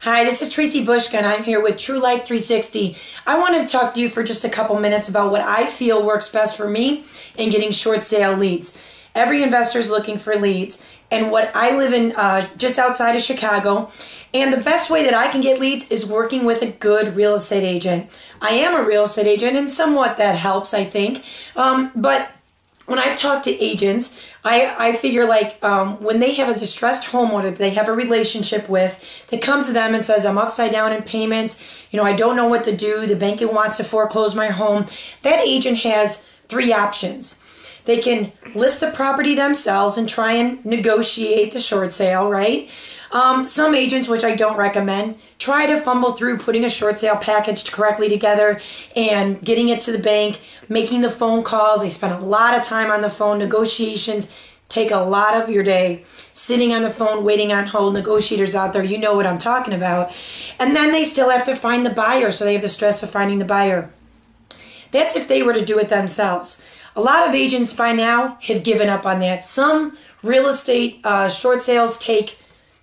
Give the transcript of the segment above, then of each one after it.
Hi, this is Tracy Bushka, and I'm here with True Life 360. I wanted to talk to you for just a couple minutes about what I feel works best for me in getting short sale leads. Every investor is looking for leads, and what I live in just outside of Chicago, and the best way that I can get leads is working with a good real estate agent. I am a real estate agent, and somewhat that helps, I think, but when I've talked to agents, I figure like when they have a distressed homeowner that they have a relationship with that comes to them and says, I'm upside down in payments, I don't know what to do, the bank wants to foreclose my home, that agent has three options. They can list the property themselves and try and negotiate the short sale, right? Some agents, which I don't recommend, try to fumble through putting a short sale package correctly together and getting it to the bank, making the phone calls. They spend a lot of time on the phone. Negotiations take a lot of your day. Sitting on the phone, waiting on hold. Negotiators out there, you know what I'm talking about. And then they still have to find the buyer, so they have the stress of finding the buyer. That's if they were to do it themselves. A lot of agents by now have given up on that. Some real estate short sales take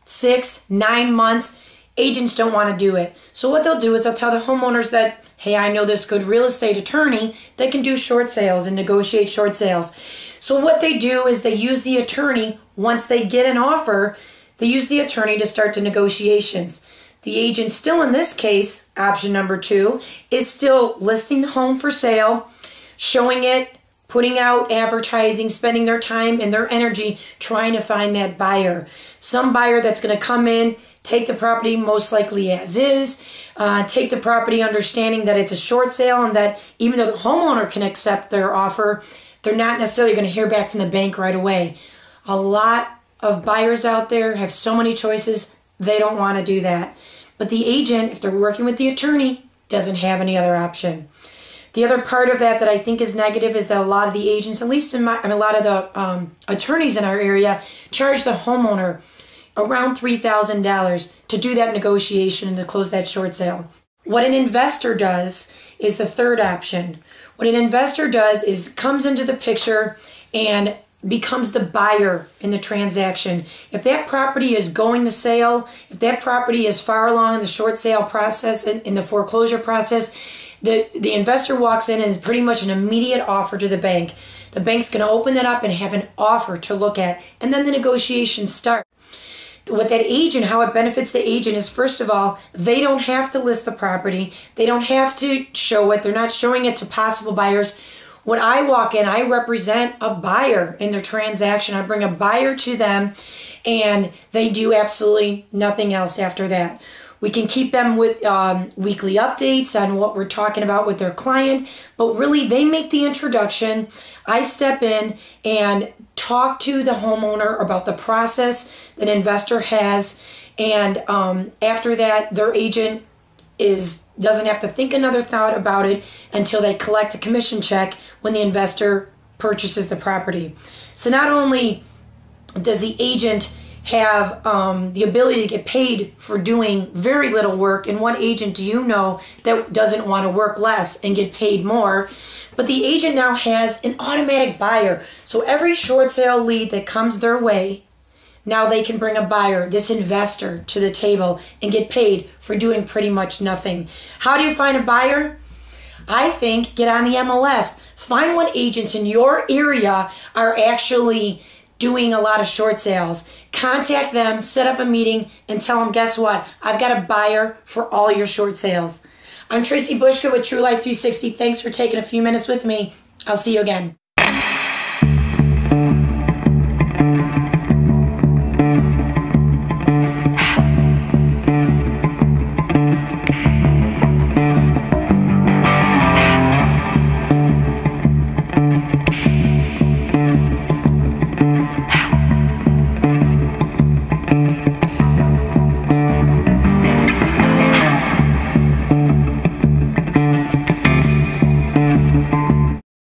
6-9 months. Agents don't want to do it. So what they'll do is they'll tell the homeowners that, hey, I know this good real estate attorney that can do short sales and negotiate short sales. So what they do is they use the attorney, once they get an offer, they use the attorney to start the negotiations. The agent still, in this case, option number 2, is still listing the home for sale, showing it, putting out advertising, spending their time and their energy trying to find that buyer. Some buyer that's going to come in, take the property most likely as is, take the property understanding that it's a short sale and that even though the homeowner can accept their offer, they're not necessarily going to hear back from the bank right away. A lot of buyers out there have so many choices, they don't want to do that. But the agent, if they're working with the attorney, doesn't have any other option. The other part of that I think is negative is that a lot of the agents, at least a lot of the attorneys in our area, charge the homeowner around $3,000 to do that negotiation and to close that short sale. What an investor does is the third option. What an investor does is comes into the picture and becomes the buyer in the transaction. If that property is going to sale, if that property is far along in the short sale process, in the foreclosure process, the investor walks in and is pretty much an immediate offer to the bank. The bank's going to open it up and have an offer to look at, and then the negotiations start. What that agent, how it benefits the agent is, first of all, they don't have to list the property. They don't have to show it. They're not showing it to possible buyers. When I walk in, I represent a buyer in their transaction. I bring a buyer to them, and they do absolutely nothing else after that. We can keep them with weekly updates on what we're talking about with their client, but really they make the introduction. I step in and talk to the homeowner about the process that an investor has, and after that, their agent doesn't have to think another thought about it until they collect a commission check when the investor purchases the property. So not only does the agent have the ability to get paid for doing very little work, and what agent do you know that doesn't want to work less and get paid more? But the agent now has an automatic buyer. So every short sale lead that comes their way, now they can bring a buyer, this investor, to the table and get paid for doing pretty much nothing. How do you find a buyer? I think get on the MLS. Find what agents in your area are actually doing a lot of short sales. Contact them, set up a meeting, and tell them, guess what? I've got a buyer for all your short sales. I'm Tracy Bushka with True Life 360. Thanks for taking a few minutes with me. I'll see you again.